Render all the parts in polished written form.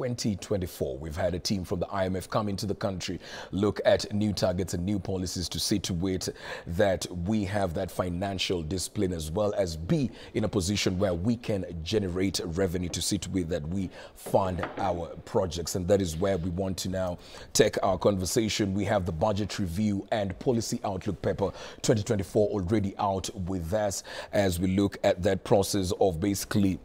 2024. We've had a team from the IMF come into the country, look at new targets and new policies to see to it that we have that financial discipline as well as be in a position where we can generate revenue to see to it that we fund our projects. And that is where we want to now take our conversation. We have the budget review and policy outlook paper 2024 already out with us as we look at that process of basically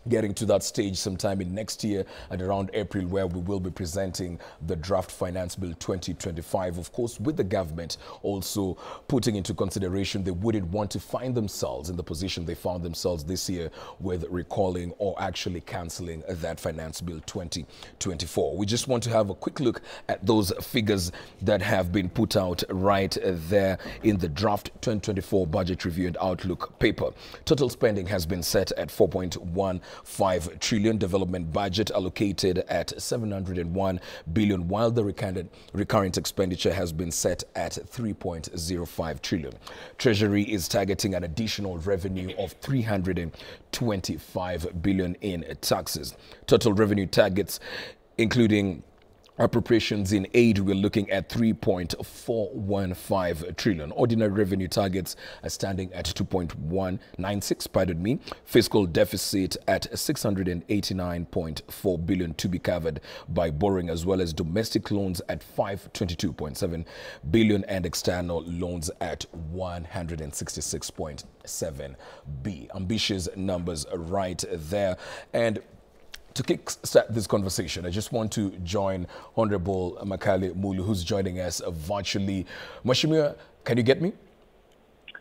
getting to that stage sometime in next year at around April, where we will be presenting the draft finance bill 2025. Of course, with the government also putting into consideration they wouldn't want to find themselves in the position they found themselves this year with recalling or actually cancelling that finance bill 2024. We just want to have a quick look at those figures that have been put out right there in the draft 2024 budget review and outlook paper. Total spending has been set at 4.15 trillion, development budget allocated at 701 billion, while the recurrent expenditure has been set at 3.05 trillion. Treasury is targeting an additional revenue of 325 billion in taxes. Total revenue targets, including appropriations in aid, we're looking at 3.415 trillion. Ordinary revenue targets are standing at 2.196, Fiscal deficit at 689.4 billion to be covered by borrowing, as well as domestic loans at 522.7 billion and external loans at 166.7 billion. Ambitious numbers right there. And to kickstart this conversation, I just want to join Honorable Makale Mulu, who's joining us virtually. Mheshimiwa, can you get me?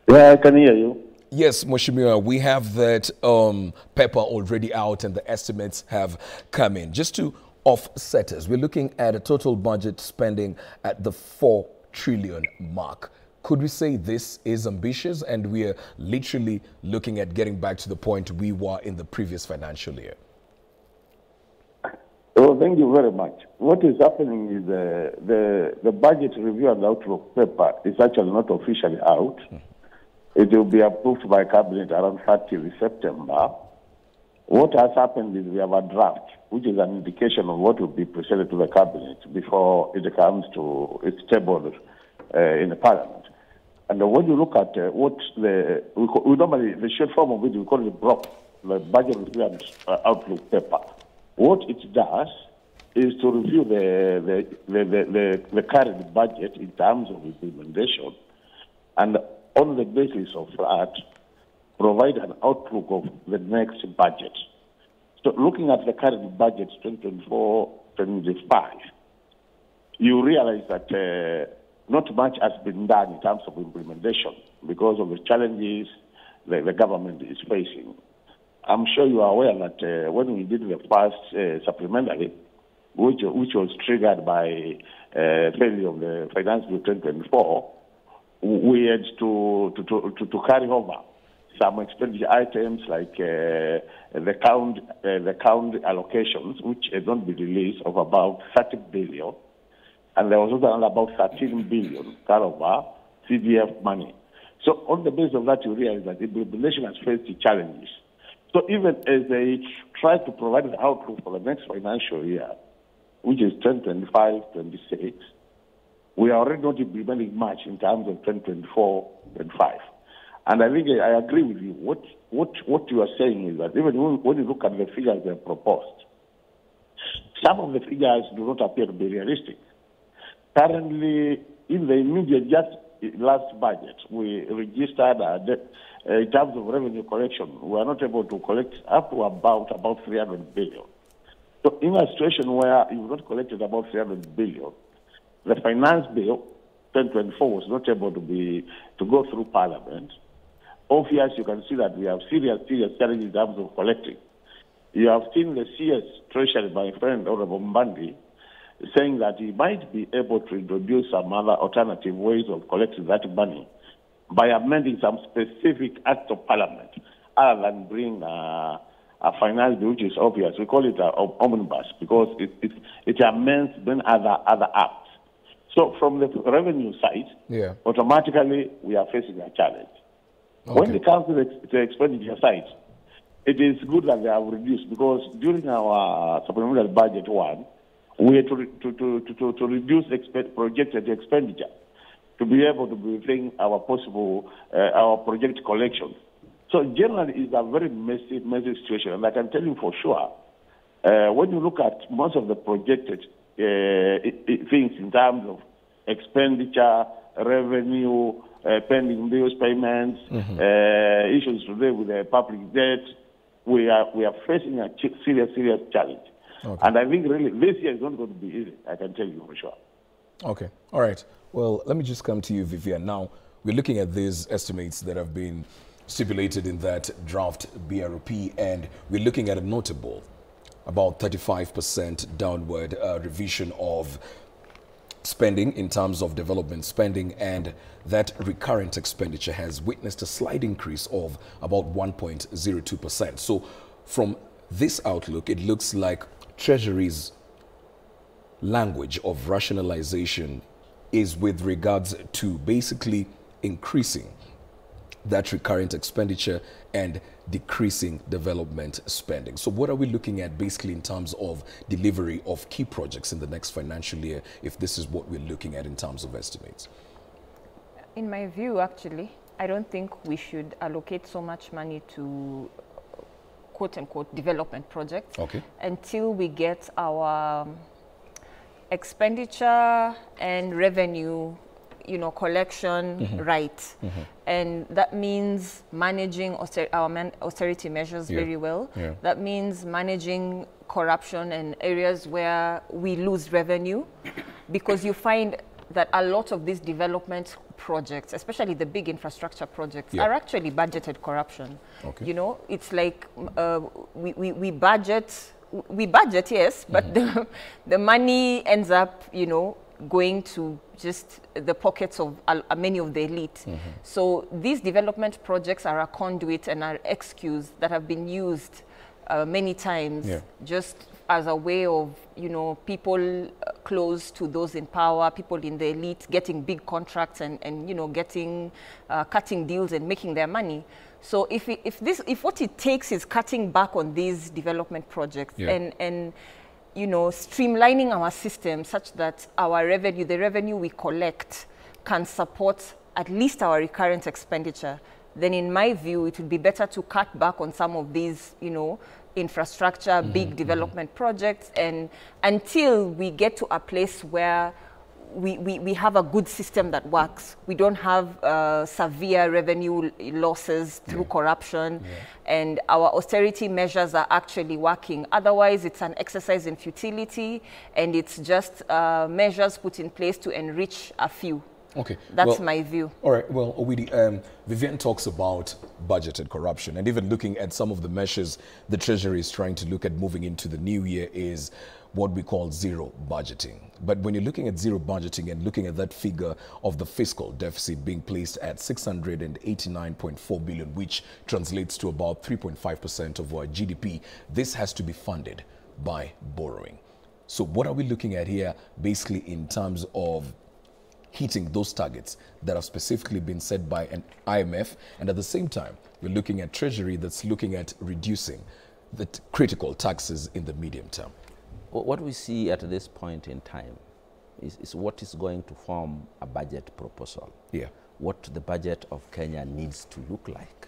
Yeah, I can hear you. Yes, Mheshimiwa, we have that paper already out and the estimates have come in. Just to offset us, we're looking at a total budget spending at the 4 trillion mark. Could we say this is ambitious and we are literally looking at getting back to the point we were in the previous financial year? Oh, thank you very much. What is happening is the budget review and outlook paper is actually not officially out. It will be approved by cabinet around 30th September. What has happened is we have a draft, which is an indication of what will be presented to the cabinet before it comes to its table in the parliament. And when you look at what we normally, the short form of it, we call it BROP, the budget review and outlook paper. What it does is to review the current budget in terms of implementation, and on the basis of that, provide an outlook of the next budget. So looking at the current budget 2024-2025, you realize that not much has been done in terms of implementation because of the challenges the government is facing. I'm sure you are aware that when we did the first supplementary, which was triggered by failure of the finance bill 2024, we had to carry over some expenditure items like the count allocations, which had not been released, of about 30 billion, and there was also about 13 billion carryover CDF money. So on the basis of that, you realize that the implementation has faced challenges. So even as they try to provide an outlook for the next financial year, which is 2025-26, we are already not implementing much in terms of 2024-25. And I think I agree with you. What you are saying is that even when you look at the figures they have proposed, some of the figures do not appear to be realistic. Currently, in the immediate just last budget, we registered in terms of revenue collection, we are not able to collect up to about 300 billion. So in a situation where you've not collected about 300 billion, the finance bill 2024 was not able to go through Parliament. Obviously, you can see that we have serious challenges in terms of collecting. You have seen the CS Treasury, my friend Honorable Mbandi, saying that he might be able to introduce some other alternative ways of collecting that money by amending some specific acts of Parliament, other than bring a finance bill, which is obvious. We call it an omnibus because it amends then other acts. So from the revenue side, automatically we are facing a challenge. Okay. When it comes to the expenditure side, it is good that they have reduced, because during our supplementary budget one, we had to reduce projected expenditure to be able to be within our possible, our project collection. So generally, it's a very messy situation. And I can tell you for sure, when you look at most of the projected things in terms of expenditure, revenue, pending bills payments, issues to do with the public debt, we are facing a serious challenge. Okay. And I think really this year is not going to be easy, I can tell you for sure. Okay. All right. Well, let me just come to you, Vivian. Now, we're looking at these estimates that have been stipulated in that draft BRP, and we're looking at a notable, about 35% downward revision of spending in terms of development spending, and that recurrent expenditure has witnessed a slight increase of about 1.02%. So from this outlook, it looks like Treasury's language of rationalization is with regards to basically increasing that recurrent expenditure and decreasing development spending. So what are we looking at basically in terms of delivery of key projects in the next financial year, if this is what we're looking at in terms of estimates? In my view, actually, I don't think we should allocate so much money to quote-unquote development projects until we get our expenditure and revenue, collection right. And that means managing our austerity measures very well. That means managing corruption and areas where we lose revenue, because you find that a lot of these development projects, especially the big infrastructure projects, are actually budgeted corruption. It's like we budget, yes, but the money ends up, going to just the pockets of many of the elite. So these development projects are a conduit and are excuse that have been used many times just as a way of, people close to those in power, people in the elite getting big contracts and getting, cutting deals and making their money. So if what it takes is cutting back on these development projects and streamlining our system such that our revenue, the revenue we collect, can support at least our recurrent expenditure, then in my view, it would be better to cut back on some of these, infrastructure, big development projects, and until we get to a place where we have a good system that works. We don't have severe revenue losses through corruption, and our austerity measures are actually working. Otherwise, it's an exercise in futility, and it's just measures put in place to enrich a few. Okay. That's my view. All right. Well, Owidi, Vivian talks about budgeted corruption, and even looking at some of the measures the Treasury is trying to look at moving into the new year is what we call zero budgeting. But when you're looking at zero budgeting and looking at that figure of the fiscal deficit being placed at 689.4 billion, which translates to about 3.5% of our GDP, this has to be funded by borrowing. So what are we looking at here basically in terms of hitting those targets that have specifically been set by an IMF, and at the same time we're looking at Treasury that's looking at reducing the critical taxes in the medium term? What we see at this point in time is what is going to form a budget proposal. What the budget of Kenya needs to look like.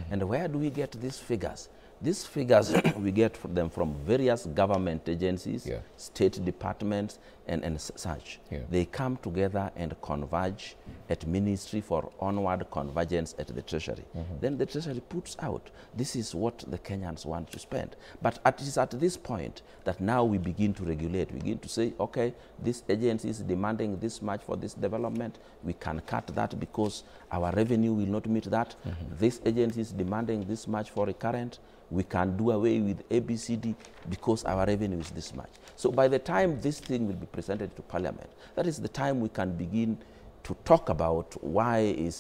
And where do we get these figures? These figures, we get them from various government agencies, state departments, and such. They come together and converge at Ministry for Onward Convergence at the Treasury. Then the Treasury puts out, this is what the Kenyans want to spend. But it is at this point that now we begin to regulate. We begin to say, okay, this agency is demanding this much for this development. We can cut that because our revenue will not meet that. This agency is demanding this much for recurrent. We can do away with ABCD because our revenue is this much. So by the time this thing will be presented to Parliament, that is the time we can begin to talk about why is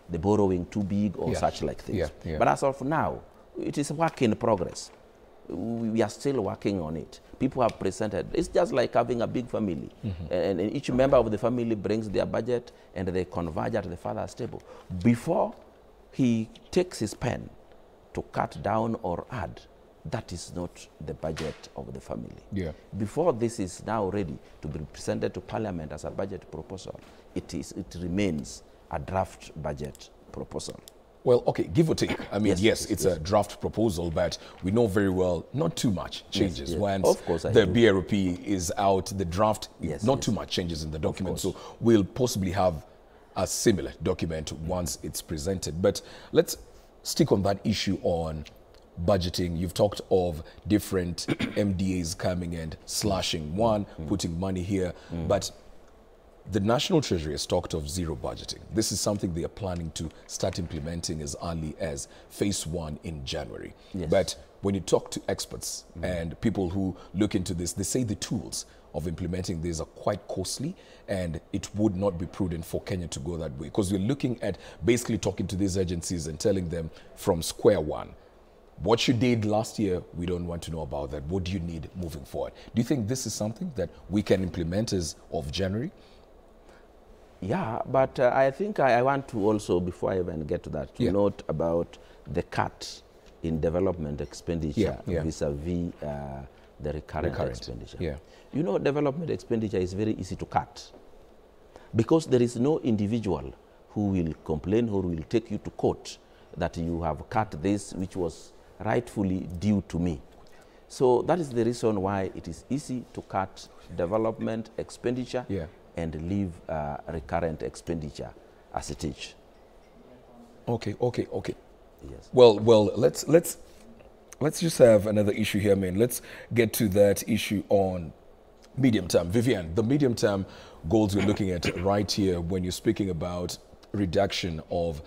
the borrowing too big or such like things. But as of now, it is a work in progress. We are still working on it. People have presented. It's just like having a big family. And each member of the family brings their budget and they converge at the father's table. Before he takes his pen to cut down or add, that is not the budget of the family. Yeah. Before this is now ready to be presented to Parliament as a budget proposal, it remains a draft budget proposal. Well, okay, give or take. I mean, yes, it's a draft proposal, but we know very well not too much changes. Once of course the BRP is out, the draft, not too much changes in the document. So we'll possibly have a similar document once it's presented. But let's stick on that issue on budgeting. You've talked of different MDAs coming and slashing one, putting money here, but the National Treasury has talked of zero budgeting. This is something they are planning to start implementing as early as phase 1 in January. Yes. But when you talk to experts and people who look into this, they say the tools of implementing this are quite costly, and it would not be prudent for Kenya to go that way, because we're looking at basically talking to these agencies and telling them from square one, what you did last year, we don't want to know about that. What do you need moving forward? Do you think this is something that we can implement as of January? Yeah, but I think I want to also, before I even get to that, to note about the cut in development expenditure vis-a-vis the recurrent expenditure. Yeah. You know, development expenditure is very easy to cut because there is no individual who will complain or will take you to court that you have cut this which was rightfully due to me. So that is the reason why it is easy to cut development expenditure and leave recurrent expenditure as it is. Okay. Yes. Well, let's just have another issue here, man. Let's get to that issue on medium term. Vivian, the medium term goals we're looking at right here when you're speaking about reduction of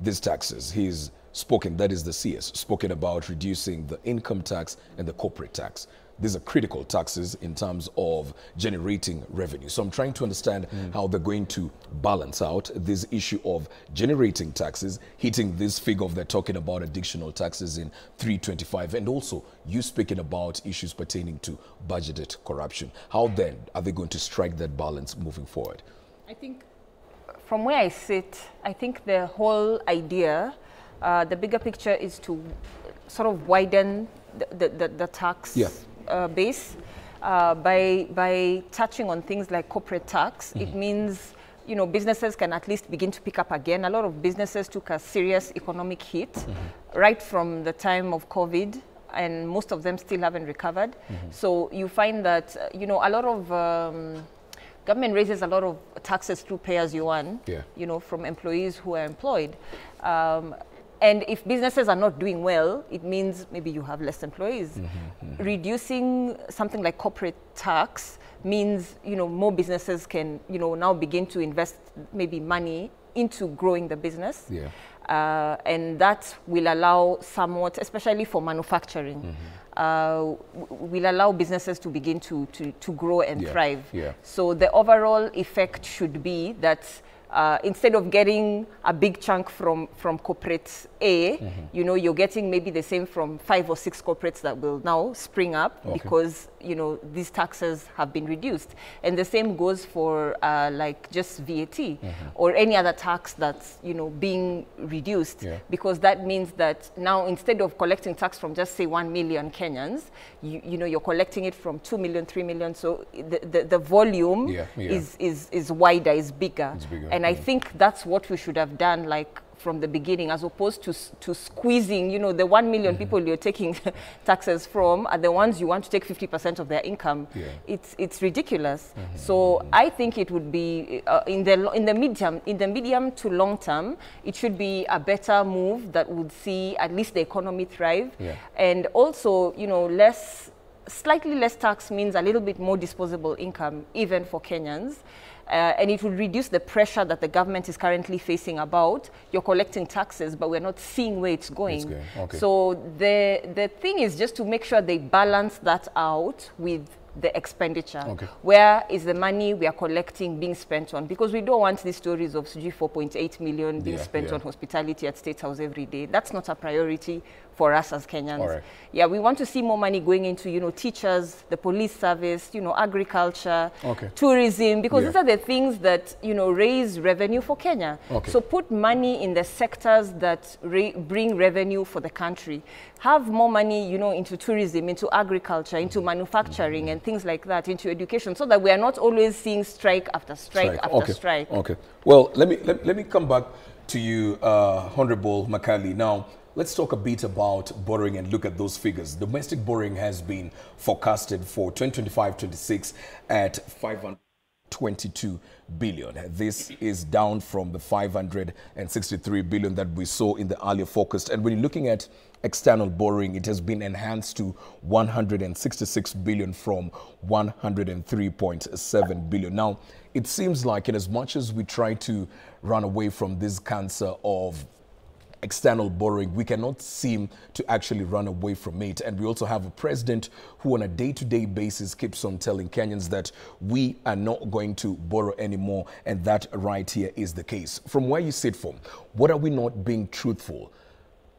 these taxes. He's spoken, that is the CS, spoken about reducing the income tax and the corporate tax. These are critical taxes in terms of generating revenue. So I'm trying to understand how they're going to balance out this issue of generating taxes, hitting this figure of they're talking about additional taxes in 325, and also you speaking about issues pertaining to budgeted corruption. How then are they going to strike that balance moving forward? I think from where I sit, I think the whole idea, the bigger picture is to sort of widen the tax base by touching on things like corporate tax. It means, you know, businesses can at least begin to pick up again. A lot of businesses took a serious economic hit right from the time of COVID, and most of them still haven't recovered. So you find that, you know, a lot of government raises a lot of taxes through pay as you earn, you know, from employees who are employed. And if businesses are not doing well, it means maybe you have less employees. Reducing something like corporate tax means, you know, more businesses can, you know, now begin to invest maybe money into growing the business. And that will allow somewhat, especially for manufacturing, will allow businesses to begin to grow and thrive. So the overall effect should be that instead of getting a big chunk from corporate A, you know, you're getting maybe the same from 5 or 6 corporates that will now spring up because, you know, these taxes have been reduced. And the same goes for like just VAT or any other tax that's, you know, being reduced, because that means that now instead of collecting tax from just say 1 million Kenyans, you know, you're collecting it from 2 million, 3 million. So the volume is wider, is bigger. It's bigger. And I think that's what we should have done, like from the beginning, as opposed to squeezing, you know, the 1 million people you're taking taxes from are the ones you want to take 50% of their income. It's ridiculous. So I think it would be in the medium to long term, it should be a better move that would see at least the economy thrive, and also, you know, slightly less tax means a little bit more disposable income, even for Kenyans. And it would reduce the pressure that the government is currently facing about you're collecting taxes, but we're not seeing where it's going. So the thing is just to make sure they balance that out with the expenditure. Where is the money we are collecting being spent on? Because we don't want these stories of 4.8 million being spent on hospitality at State House every day. That's not a priority for us as Kenyans. All right. Yeah, we want to see more money going into, teachers, the police service, agriculture, tourism, because these are the things that, raise revenue for Kenya. So put money in the sectors that bring revenue for the country. Have more money, into tourism, into agriculture, into manufacturing and things like that, into education, so that we are not always seeing strike after strike after strike. Okay. Well, let me come back to you, Honorable Makali. Now, let's talk a bit about borrowing and look at those figures. Domestic borrowing has been forecasted for 2025-26 at 522 billion. This is down from the 563 billion that we saw in the earlier forecast. And when you're looking at external borrowing, it has been enhanced to 166 billion from 103.7 billion. Now, it seems like in as much as we try to run away from this cancer of external borrowing, we cannot seem to actually run away from it. And we also have a president who on a day-to-day basis keeps on telling Kenyans that we are not going to borrow anymore. And that right here is the case. From where you sit from, what are we not being truthful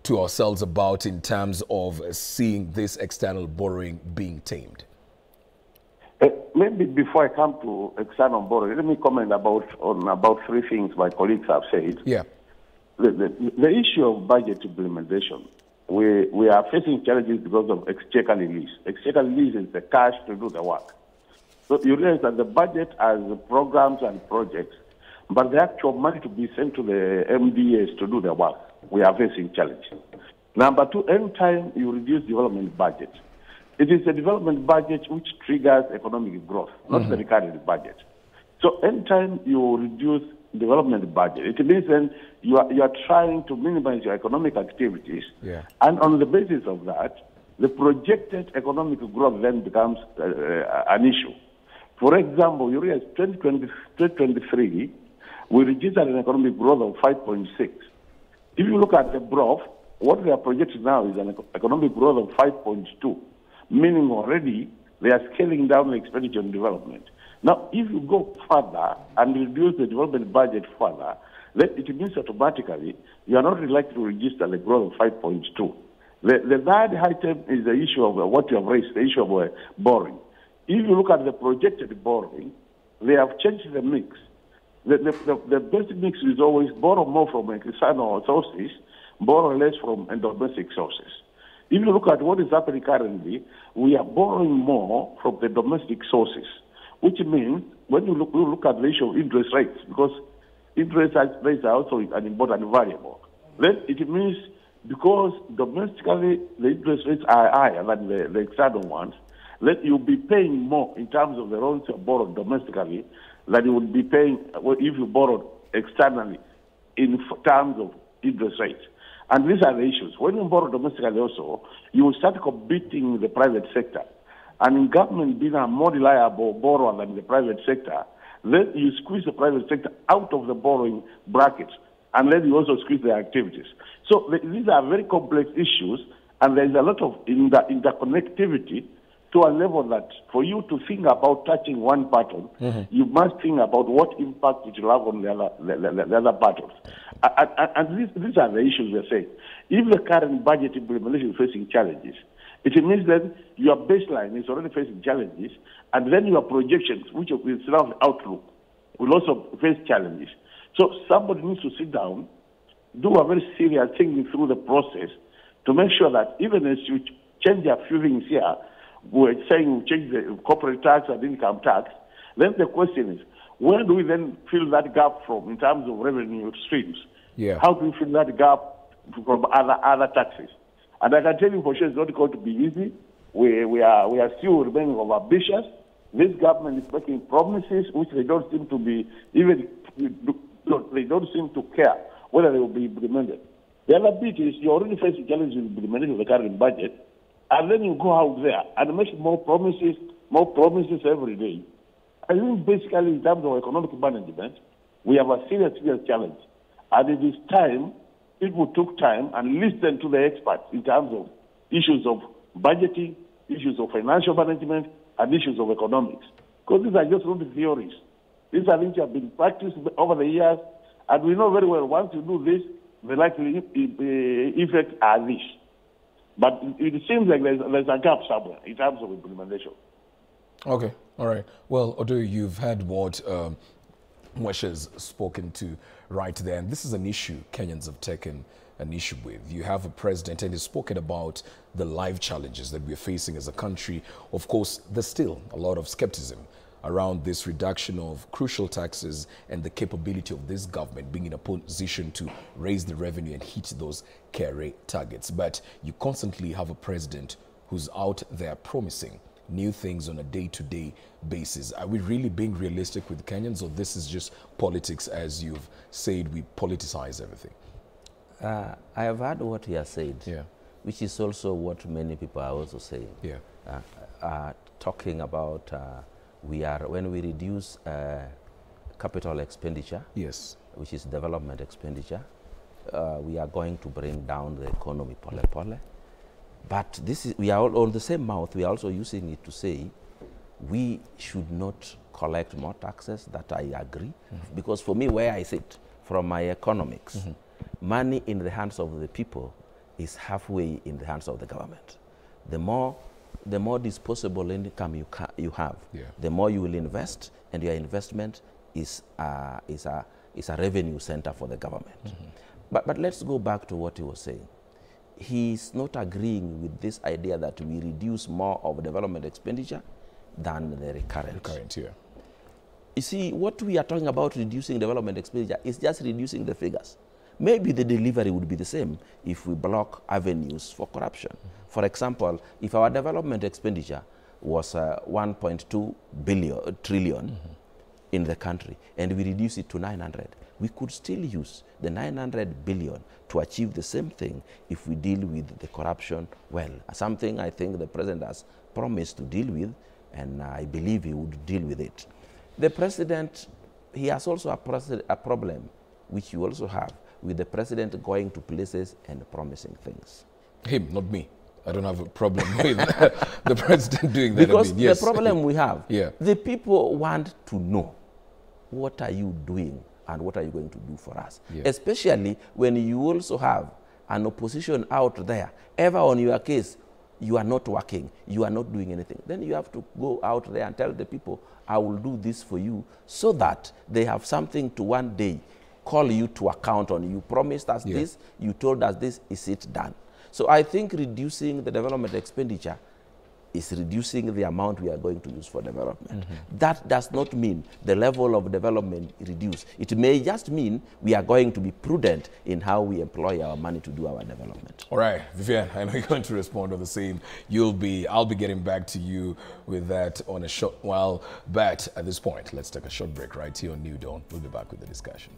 to ourselves about in terms of seeing this external borrowing being tamed? Maybe before I come to external borrowing, let me comment about three things my colleagues have said. Yeah. The issue of budget implementation, we are facing challenges because of exchequer release. Exchequer release is the cash to do the work. So you realize that the budget has programs and projects, but the actual money to be sent to the MDAs to do the work, we are facing challenges. Number two, anytime you reduce development budget, it is the development budget which triggers economic growth, not the recurrent budget. So anytime you reduce development budget, it means then you are trying to minimize your economic activities, and on the basis of that, the projected economic growth then becomes an issue. For example, you realize 2023, we registered an economic growth of 5.6. If you look at the growth, what they are projecting now is an economic growth of 5.2, meaning already they are scaling down the expenditure on development. Now, if you go further and reduce the development budget further, then it means automatically you are not likely to register the growth of 5.2. The third item is the issue of what you have raised, the issue of borrowing. If you look at the projected borrowing, they have changed the mix. The basic mix is always borrow more from external sources, borrow less from domestic sources. If you look at what is happening currently, we are borrowing more from the domestic sources, which means when you look at the issue of interest rates, because interest rates are also an important variable, then it means because domestically the interest rates are higher than the external ones, then you'll be paying more in terms of the loans you borrowed domestically than you would be paying if you borrowed externally in terms of interest rates. And these are the issues. When you borrow domestically also, you will start competing with the private sector. And in government being a more reliable borrower than the private sector, then you squeeze the private sector out of the borrowing brackets, and then you also squeeze their activities. So these are very complex issues, and there is a lot of interconnectivity to a level that for you to think about touching one pattern, you must think about what impact it will have on the other patterns. And these are the issues we're saying. If the current budget implementation is facing challenges, it means that your baseline is already facing challenges, and then your projections, which will surround the outlook, will also face challenges. So somebody needs to sit down, do a very serious thinking through the process to make sure that even as you change a few things here, we're saying we change the corporate tax and income tax, then the question is, where do we then fill that gap from in terms of revenue streams? How do we fill that gap from other taxes? And I can tell you for sure it's not going to be easy. We are still remaining ambitious. This government is making promises which they don't seem to be they don't seem to care whether they will be implemented. The other bit is you already face the challenge with implementation of the current budget, and then you go out there and make more promises every day. I think basically in terms of economic management, we have a serious challenge. And it is time people took time and listened to the experts in terms of issues of budgeting, issues of financial management, and issues of economics. Because these are just not theories. These are things that have been practiced over the years, and we know very well once you do this, the likely effects are this. But it seems like there's a gap somewhere in terms of implementation. Okay, all right. Well, Odo, you've had what Mwesha's spoken to right there, and this is an issue Kenyans have taken an issue with. You have a president and he's spoken about the life challenges that we're facing as a country. Of course, there's still a lot of skepticism around this reduction of crucial taxes and the capability of this government being in a position to raise the revenue and hit those KRA targets. But you constantly have a president who's out there promising new things on a day-to-day basis. Are we really being realistic with Kenyans, or this is just politics, as you've said, we politicize everything? I have heard what he has said, yeah, which is also what many people are also saying. Yeah. Talking about when we reduce capital expenditure, yes, which is development expenditure, we are going to bring down the economy pole pole. But we are all on the same mouth. We are also using it to say we should not collect more taxes. That I agree, because for me, where I sit from my economics, money in the hands of the people is halfway in the hands of the government. The more disposable income you have, yeah, the more you will invest, and your investment is a revenue center for the government. But let's go back to what he was saying. He's not agreeing with this idea that we reduce more of development expenditure than the recurrent. Yeah. You see, what we are talking about reducing development expenditure is just reducing the figures. Maybe the delivery would be the same if we block avenues for corruption. For example, if our development expenditure was 1.2 trillion in the country and we reduce it to 900, we could still use the 900 billion to achieve the same thing if we deal with the corruption well. Something I think the president has promised to deal with, and I believe he would deal with it. The president, he has also a problem, which you also have, with the president going to places and promising things. Him, not me. I don't have a problem with the president doing that. Because yes, the problem we have, yeah, the people want to know, what are you doing and what are you going to do for us? Yeah. Especially when you also have an opposition out there, ever on your case, you are not working, you are not doing anything. Then you have to go out there and tell the people, I will do this for you, so that they have something to one day call you to account on. You promised us this, you told us this, is it done? So I think reducing the development expenditure is reducing the amount we are going to use for development. That does not mean the level of development reduce. It may just mean we are going to be prudent in how we employ our money to do our development. All right, Vivian, I know you're going to respond on the same. I'll be getting back to you with that on a short while. But at this point, let's take a short break right here on New Dawn. We'll be back with the discussion.